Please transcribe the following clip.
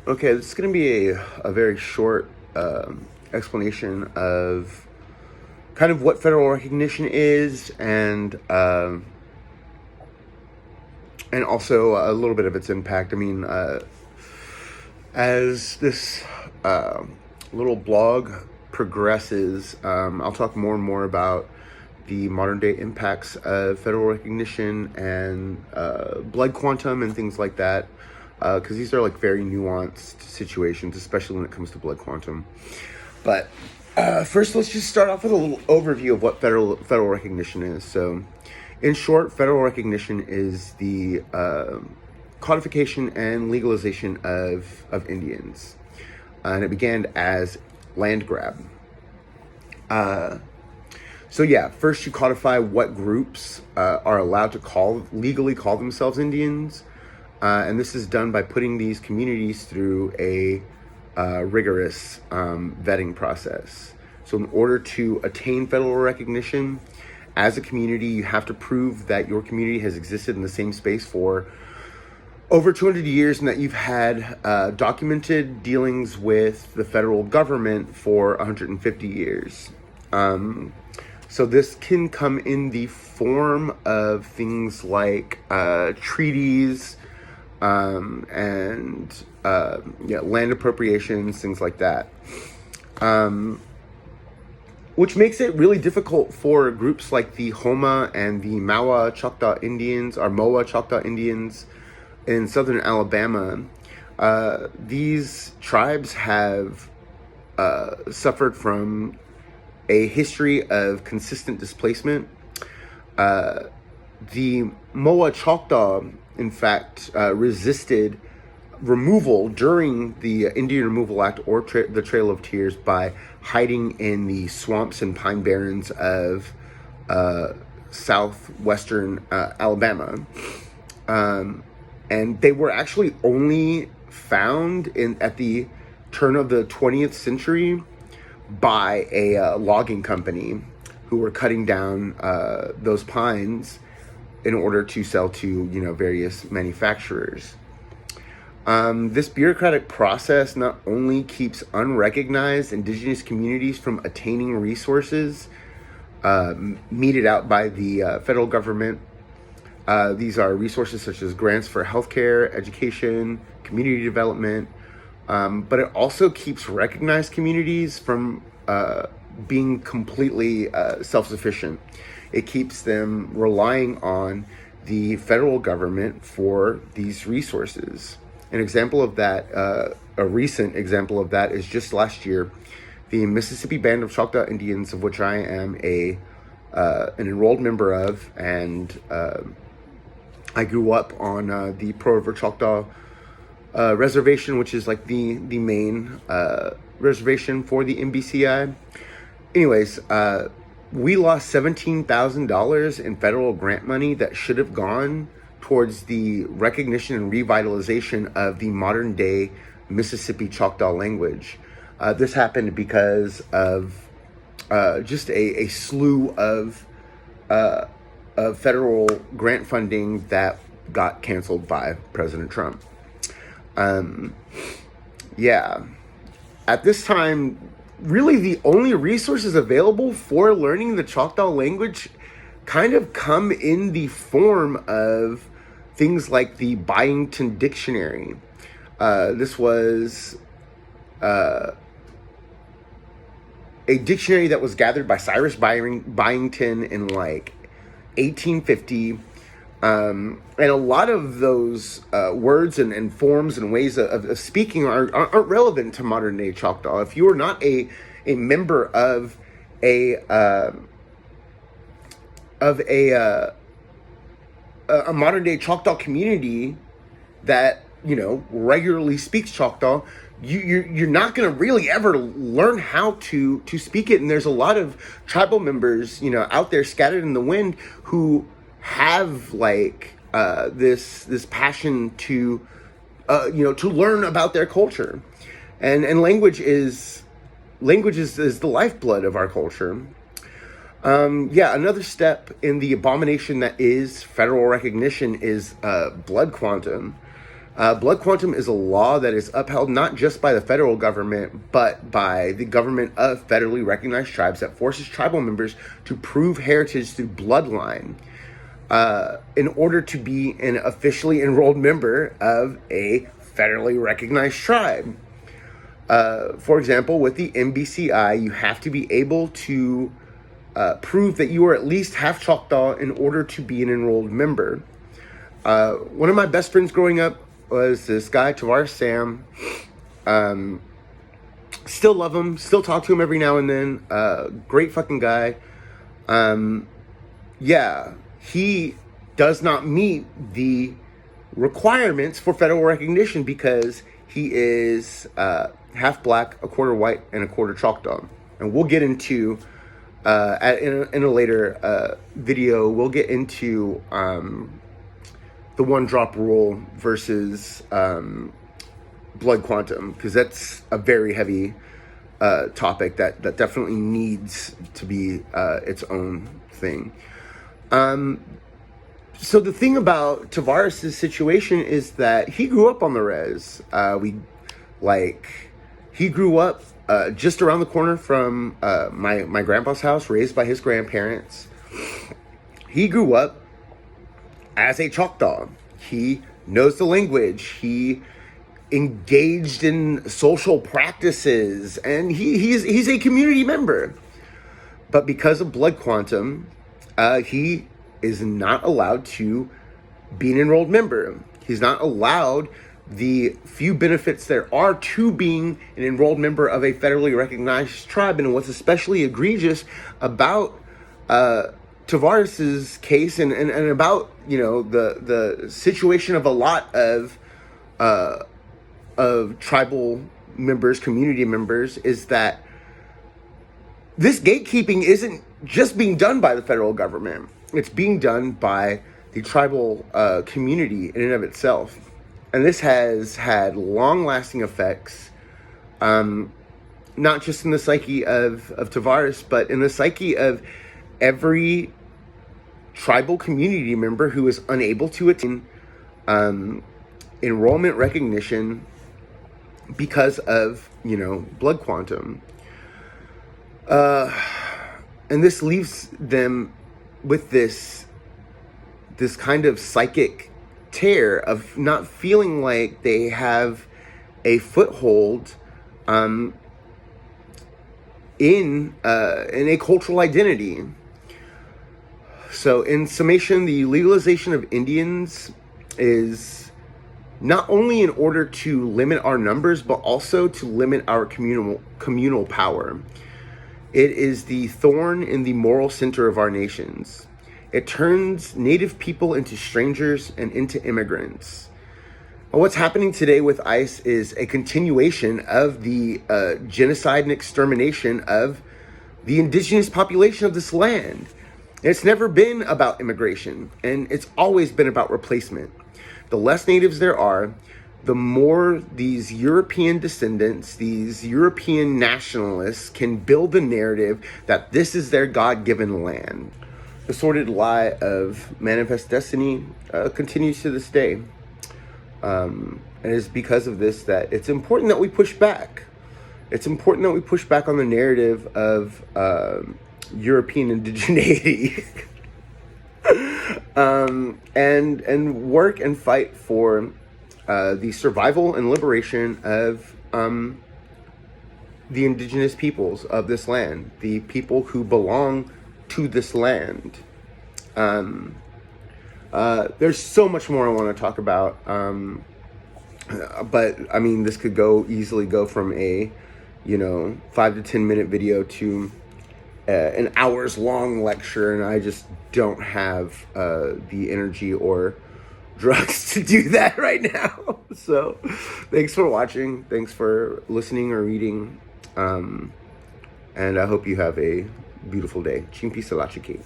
Okay, this is going to be a very short explanation of kind of what federal recognition is and also a little bit of its impact. I mean, as this little blog progresses, I'll talk more and more about the modern day impacts of federal recognition and blood quantum and things like that, because these are like very nuanced situations, especially when it comes to blood quantum. But first, let's just start off with a little overview of what federal recognition is. So, in short, federal recognition is the codification and legalization of Indians, and it began as land grab. So yeah, first you codify what groups are allowed to legally call themselves Indians, and this is done by putting these communities through a rigorous vetting process. So in order to attain federal recognition as a community, you have to prove that your community has existed in the same space for over 200 years and that you've had documented dealings with the federal government for 150 years. So this can come in the form of things like treaties and land appropriations, things like that. Which makes it really difficult for groups like the Homa and the Moa Choctaw Indians in southern Alabama. These tribes have suffered from a history of consistent displacement. The Moa Choctaw, in fact, resisted removal during the Indian Removal Act or the Trail of Tears by hiding in the swamps and pine barrens of southwestern Alabama. And they were actually only found at the turn of the 20th century by a logging company who were cutting down those pines in order to sell to various manufacturers. This bureaucratic process not only keeps unrecognized indigenous communities from attaining resources meted out by the federal government. These are resources such as grants for healthcare, education, community development, but it also keeps recognized communities from being completely self-sufficient. It keeps them relying on the federal government for these resources. An example of that, a recent example of that, is just last year, the Mississippi Band of Choctaw Indians, of which I am an enrolled member of, and I grew up on the Pro River Choctaw reservation, which is like the main reservation for the MBCI. Anyways, we lost $17,000 in federal grant money that should have gone towards the recognition and revitalization of the modern day Mississippi Choctaw language. This happened because of just a slew of federal grant funding that got canceled by President Trump. At this time, really the only resources available for learning the Choctaw language kind of come in the form of things like the Byington Dictionary. This was a dictionary that was gathered by Cyrus Byington in like 1850. And a lot of those words and forms and ways of speaking aren't relevant to modern day Choctaw. If you are not a member of a modern day Choctaw community that regularly speaks Choctaw, you're not going to really ever learn how to speak it. And there's a lot of tribal members out there scattered in the wind who have like this passion to learn about their culture, and language is the lifeblood of our culture. Another step in the abomination that is federal recognition is blood quantum. Blood quantum is a law that is upheld not just by the federal government, but by the government of federally recognized tribes that forces tribal members to prove heritage through bloodline in order to be an officially enrolled member of a federally recognized tribe. For example, with the MBCI, you have to be able to prove that you are at least half Choctaw in order to be an enrolled member. One of my best friends growing up was this guy, Tavares Sam. Still love him, still talk to him every now and then. Great fucking guy. Yeah, he does not meet the requirements for federal recognition because he is half black, a quarter white, and a quarter Choctaw. And we'll get into, in a later video, we'll get into the one-drop rule versus blood quantum, because that's a very heavy topic that definitely needs to be its own thing. So the thing about Tavares' situation is that he grew up on the res. He grew up just around the corner from my grandpa's house, raised by his grandparents. He grew up as a Choctaw. He knows the language. He engaged in social practices, and he's a community member. But because of blood quantum, he is not allowed to be an enrolled member. He's not allowed the few benefits there are to being an enrolled member of a federally recognized tribe. And what's especially egregious about Tavares's case and about, you know, the situation of a lot of tribal members, community members, is that this gatekeeping isn't just being done by the federal government. It's being done by the tribal community in and of itself. And this has had long-lasting effects, not just in the psyche of Tavares, but in the psyche of every tribal community member who is unable to attain enrollment recognition because of, you know, blood quantum. And this leaves them with this kind of psychic tear of not feeling like they have a foothold in a cultural identity. So in summation, the legalization of Indians is not only in order to limit our numbers, but also to limit our communal power. It is the thorn in the moral center of our nations. It turns native people into strangers and into immigrants. And what's happening today with ICE is a continuation of the genocide and extermination of the indigenous population of this land. It's never been about immigration, and it's always been about replacement. The less natives there are, the more these European descendants, these European nationalists can build the narrative that this is their God-given land. The sordid lie of manifest destiny continues to this day. And it's because of this that it's important that we push back. It's important that we push back on the narrative of European indigeneity. And work and fight for the survival and liberation of the indigenous peoples of this land, the people who belong to this land. There's so much more I want to talk about, but I mean, this could easily go from a 5 to 10 minute video to an hours long lecture, and I just don't have the energy or drugs to do that right now. So thanks for watching, thanks for listening or reading, and I hope you have a beautiful day. Chimpi Salachiki.